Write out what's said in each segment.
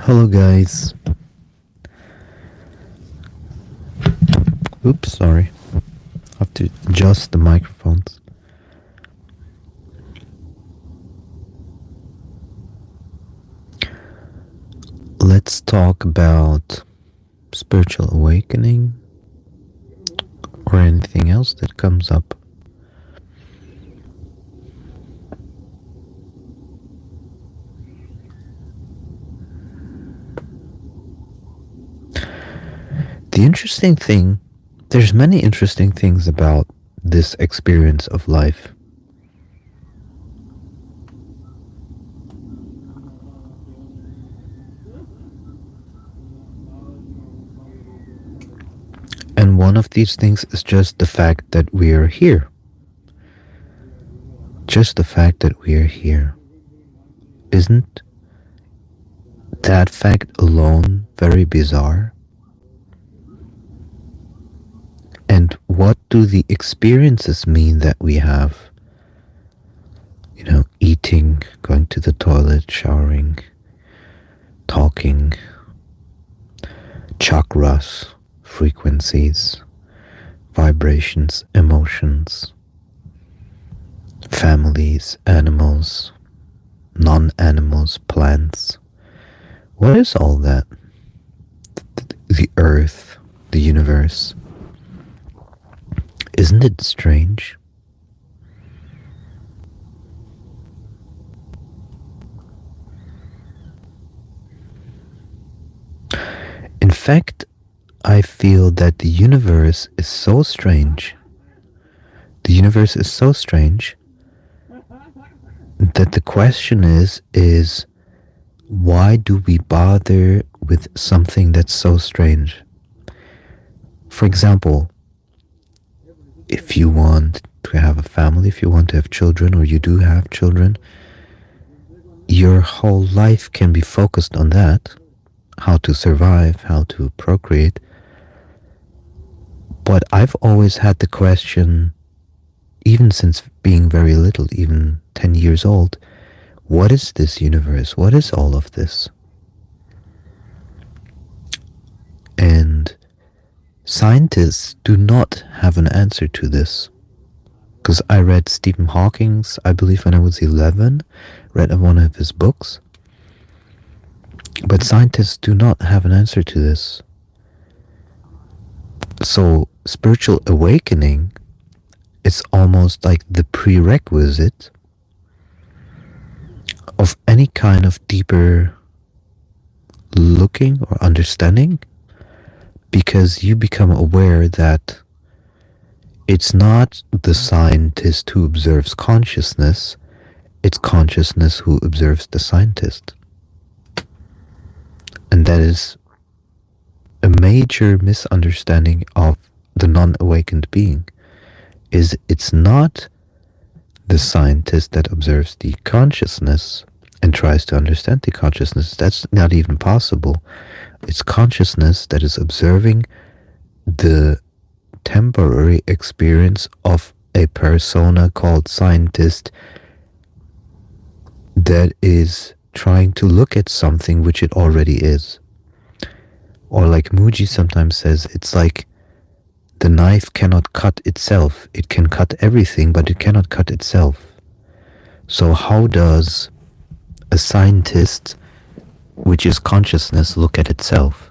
Hello guys. Oops, sorry. I have to adjust the microphones. Let's talk about spiritual awakening or anything else that comes up. The interesting thing, there's many interesting things about this experience of life. And one of these things is just the fact that we are here. Just the fact that we are here. Isn't that fact alone very bizarre? And what do the experiences mean that we have? You know, eating, going to the toilet, showering, talking, chakras, frequencies, vibrations, emotions, families, animals, non-animals, plants. What is all that? The earth, the universe. Isn't it strange? In fact, I feel that the universe is so strange. The universe is so strange that the question is why do we bother with something that's so strange? For example, if you want to have a family, if you want to have children, or you do have children, your whole life can be focused on that, how to survive, how to procreate. But I've always had the question, even since being very little, even 10 years old, what is this universe? What is all of this? And scientists do not have an answer to this. Because I read Stephen Hawking's, I believe when I was 11, read one of his books. But scientists do not have an answer to this. So spiritual awakening is almost like the prerequisite of any kind of deeper looking or understanding, because you become aware that it's not the scientist who observes consciousness, it's consciousness who observes the scientist. And that is a major misunderstanding of the non-awakened being, is it's not the scientist that observes the consciousness and tries to understand the consciousness. That's not even possible. It's consciousness that is observing the temporary experience of a persona called scientist that is trying to look at something which it already is. Or like Mooji sometimes says, it's like the knife cannot cut itself. It can cut everything, but it cannot cut itself. So how does a scientist, which is consciousness, look at itself?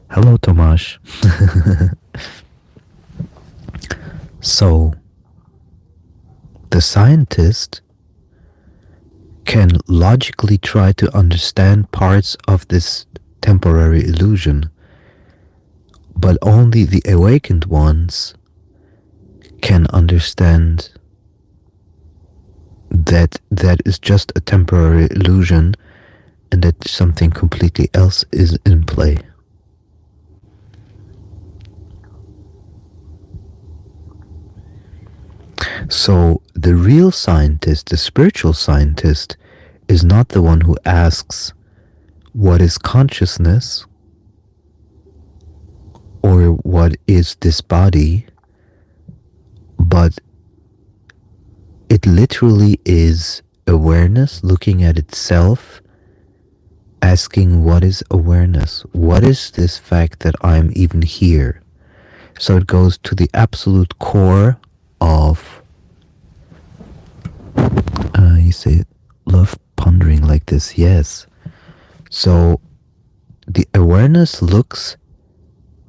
Hello, Tomasz. So the scientist can logically try to understand parts of this temporary illusion, but only the awakened ones can understand that that is just a temporary illusion and that something completely else is in play. So the real scientist, the spiritual scientist, is not the one who asks, what is consciousness? Or what is this body? But it literally is awareness looking at itself asking, what is awareness? What is this fact that I'm even here? So it goes to the absolute core of, you say, love pondering like this, yes. So the awareness looks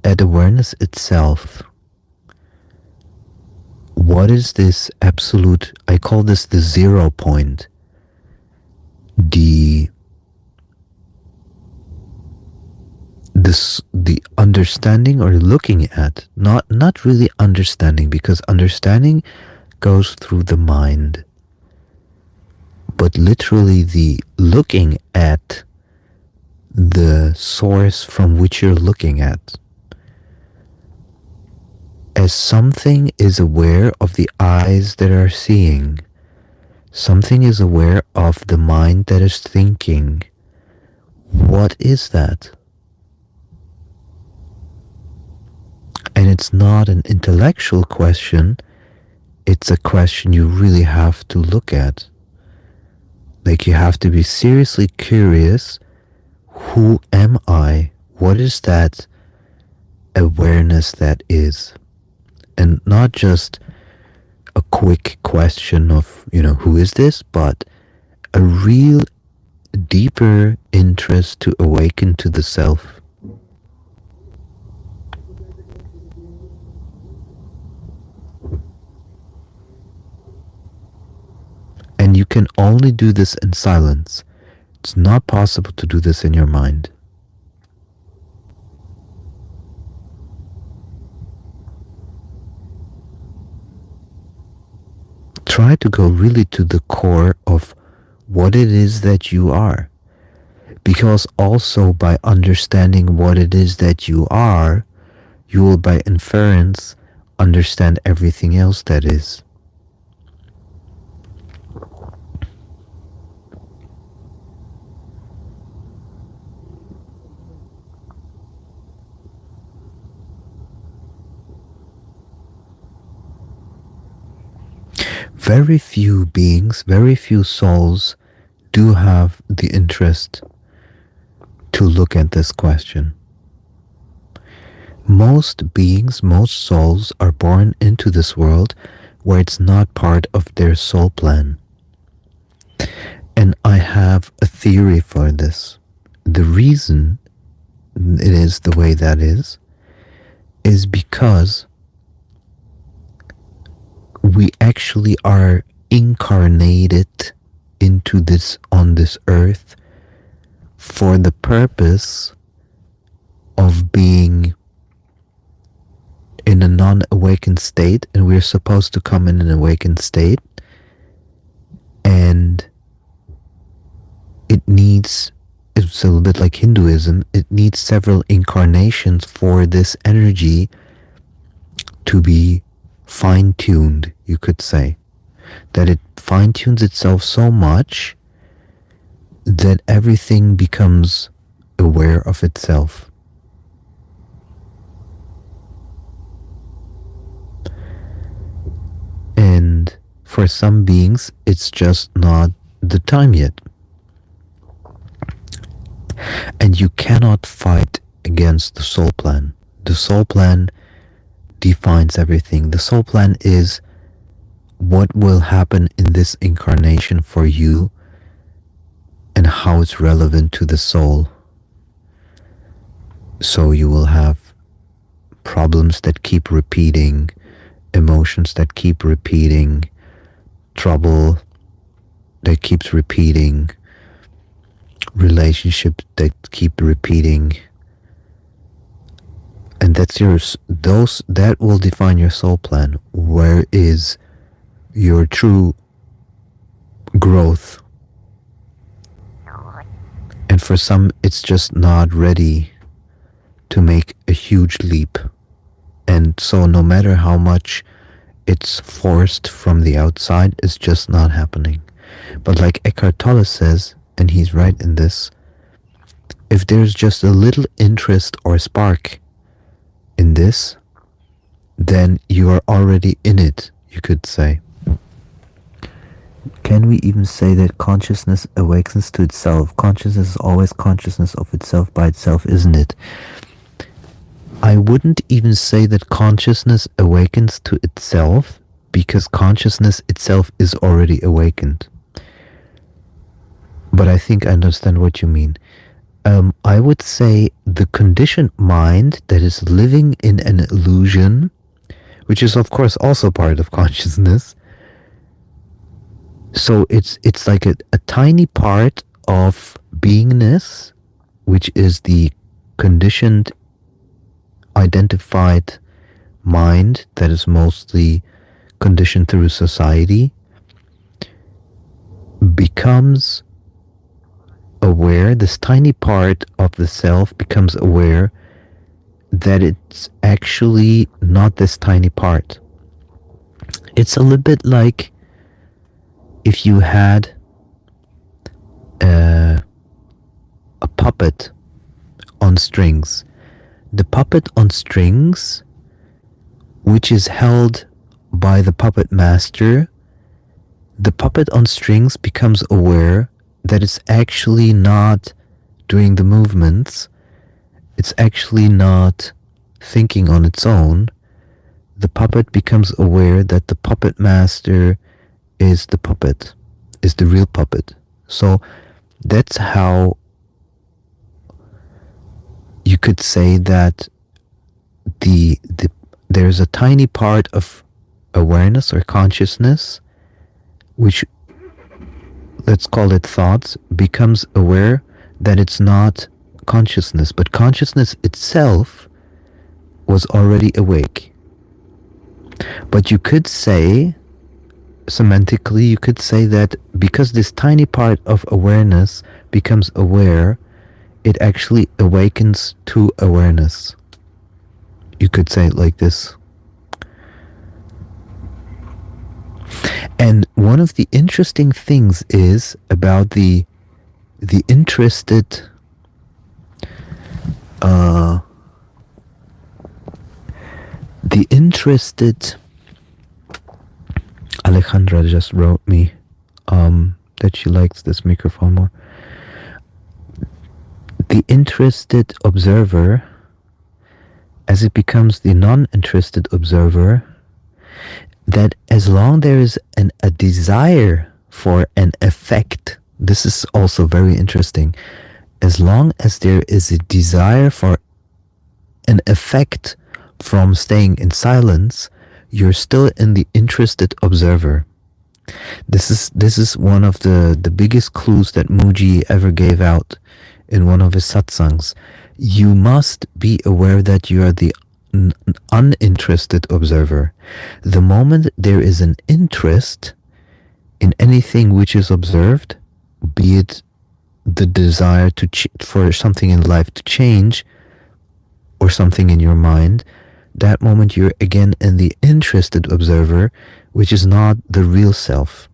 at awareness itself. What is this absolute, I call this the 0 point, the understanding or looking at, not really understanding, because understanding goes through the mind, but literally the looking at the source from which you're looking at. As something is aware of the eyes that are seeing, something is aware of the mind that is thinking. What is that? And it's not an intellectual question, it's a question you really have to look at. Like, you have to be seriously curious, who am I? What is that awareness that is? And not just a quick question of, who is this? But a real deeper interest to awaken to the self. And you can only do this in silence. It's not possible to do this in your mind. Try to go really to the core of what it is that you are. Because also by understanding what it is that you are, you will by inference understand everything else that is. Very few beings, very few souls do have the interest to look at this question. Most beings, most souls are born into this world where it's not part of their soul plan. And I have a theory for this. The reason it is the way that is because we actually are incarnated into this, on this earth, for the purpose of being in a non-awakened state, and we're supposed to come in an awakened state, and it's a little bit like Hinduism, it needs several incarnations for this energy to be fine-tuned, you could say. That it fine-tunes itself so much that everything becomes aware of itself. And for some beings, it's just not the time yet. And you cannot fight against the soul plan. The soul plan defines everything. The soul plan is what will happen in this incarnation for you and how it's relevant to the soul. So you will have problems that keep repeating, emotions that keep repeating, trouble that keeps repeating, relationships that keep repeating. And that's yours. That will define your soul plan. Where is your true growth? And for some, it's just not ready to make a huge leap. And so no matter how much it's forced from the outside, it's just not happening. But like Eckhart Tolle says, and he's right in this, if there's just a little interest or spark in this, then you are already in it, you could say. Can we even say that consciousness awakens to itself? Consciousness is always consciousness of itself by itself, isn't it? I wouldn't even say that consciousness awakens to itself, because consciousness itself is already awakened. But I think I understand what you mean. I would say the conditioned mind that is living in an illusion, which is of course also part of consciousness. So it's like a tiny part of beingness, which is the conditioned, identified mind that is mostly conditioned through society, becomes aware, this tiny part of the self becomes aware that it's actually not this tiny part. It's a little bit like if you had a puppet on strings. The puppet on strings, which is held by the puppet master, the puppet on strings becomes aware that it's actually not doing the movements, it's actually not thinking on its own. The puppet becomes aware that the puppet master is the puppet, is the real puppet. So that's how you could say that there's a tiny part of awareness or consciousness, which, let's call it thoughts, becomes aware that it's not consciousness, but consciousness itself was already awake. But you could say, semantically, you could say that because this tiny part of awareness becomes aware, it actually awakens to awareness. You could say it like this. And one of the interesting things is about the interested Alejandra just wrote me that she likes this microphone more. The interested observer, as it becomes the non-interested observer, that as long there is a desire for an effect, this is also very interesting, as long as there is a desire for an effect from staying in silence, you're still in the interested observer. This is one of the biggest clues that Mooji ever gave out in one of his satsangs. You must be aware that you are the uninterested observer. The moment there is an interest in anything which is observed, be it the desire for something in life to change, or something in your mind, that moment you're again in the interested observer, which is not the real self.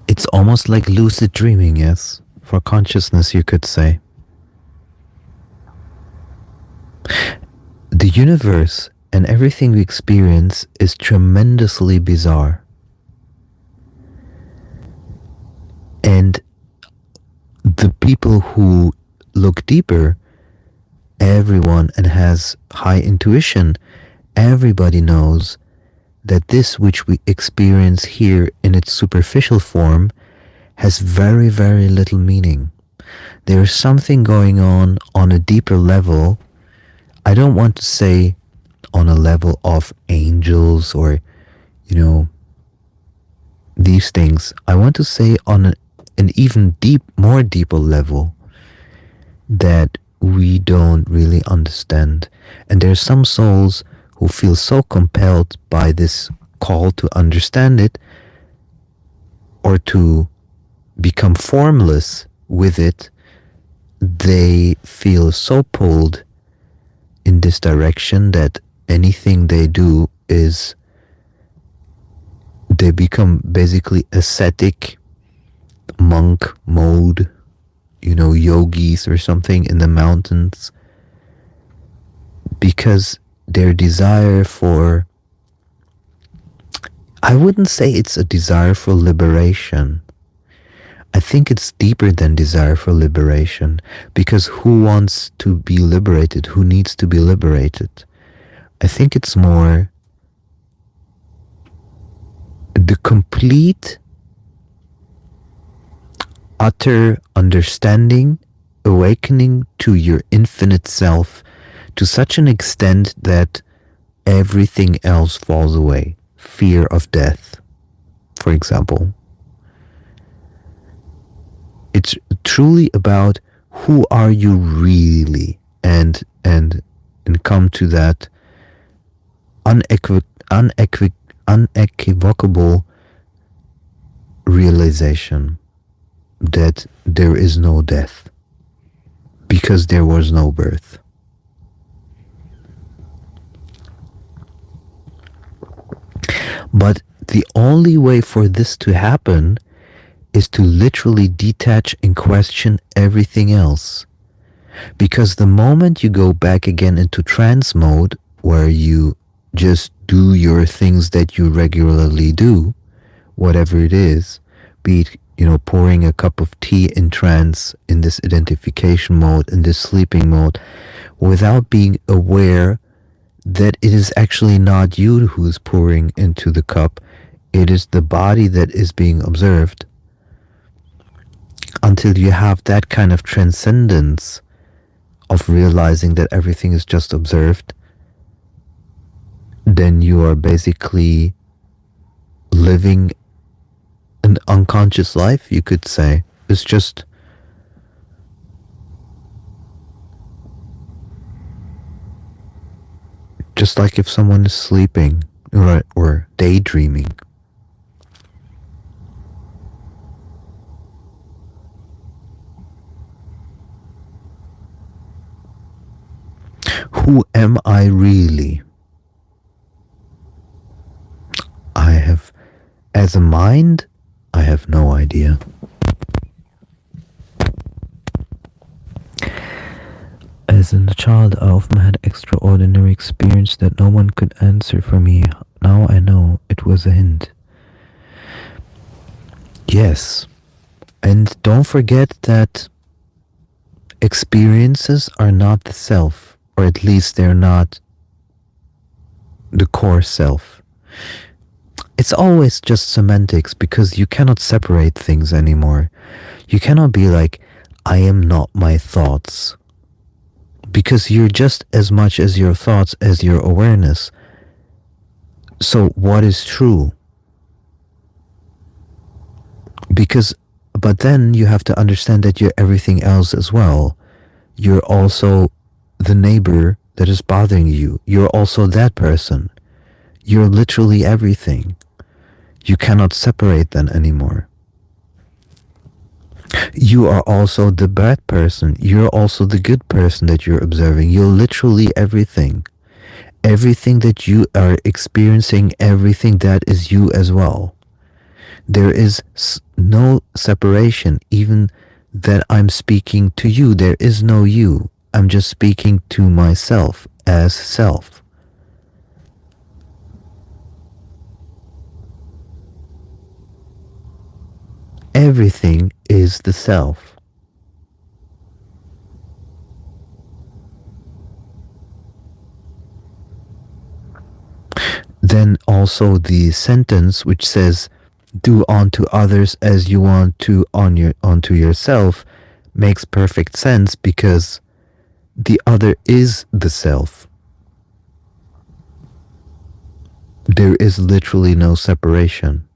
It's almost like lucid dreaming, yes? For consciousness, you could say. The universe and everything we experience is tremendously bizarre. And the people who look deeper, everyone, and has high intuition, everybody knows that this which we experience here in its superficial form has very, very little meaning. There is something going on a deeper level. I don't want to say on a level of angels or, these things. I want to say on an even more deeper level that we don't really understand. And there are some souls who feel so compelled by this call to understand it, or to become formless with it. They feel so pulled in this direction that anything they do is, they become basically ascetic, monk mode, yogis or something in the mountains, because their desire for I wouldn't say it's a desire for liberation. I think it's deeper than desire for liberation, because who wants to be liberated? Who needs to be liberated? I think it's more the complete, utter understanding, awakening to your infinite self to such an extent that everything else falls away. Fear of death, for example. It's truly about who are you really, and come to that unequivocable realization that there is no death because there was no birth. But the only way for this to happen is to literally detach and question everything else. Because the moment you go back again into trance mode, where you just do your things that you regularly do, whatever it is, be it, pouring a cup of tea in trance, in this identification mode, in this sleeping mode, without being aware that it is actually not you who is pouring into the cup, it is the body that is being observed. Until you have that kind of transcendence of realizing that everything is just observed, then you are basically living an unconscious life, you could say. It's just like if someone is sleeping or daydreaming. Who am I really? As a mind, I have no idea. As a child, I often had extraordinary experience that no one could answer for me. Now I know it was a hint. Yes, and don't forget that experiences are not the self, or at least they're not the core self. It's always just semantics, because you cannot separate things anymore. You cannot be like, I am not my thoughts. Because you're just as much as your thoughts as your awareness. So what is true? But then you have to understand that you're everything else as well. You're also the neighbor that is bothering you. You're also that person. You're literally everything. You cannot separate them anymore. You are also the bad person. You're also the good person that you're observing. You're literally everything. Everything that you are experiencing, everything that is you as well. There is no separation. Even that I'm speaking to you, there is no you. I'm just speaking to myself as self. Everything is the self. Then also the sentence which says, do unto others as you want to unto yourself, makes perfect sense, because the other is the self. There is literally no separation.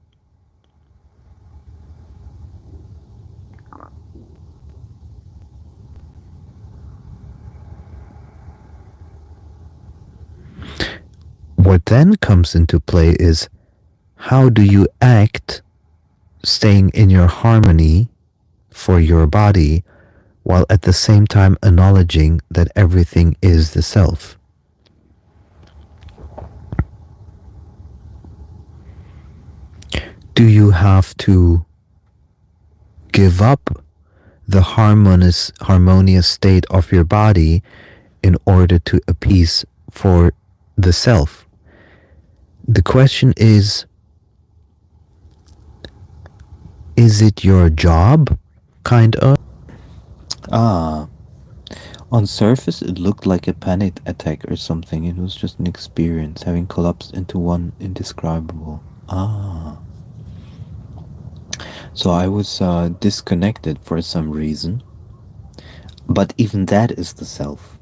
What then comes into play is, how do you act staying in your harmony for your body, while at the same time acknowledging that everything is the self? Do you have to give up the harmonious state of your body in order to appease for the self? The question is, Is it your job? Kind of. Ah. On surface, it looked like a panic attack or something. It was just an experience, having collapsed into one indescribable. Ah. So I was disconnected for some reason. But even that is the self.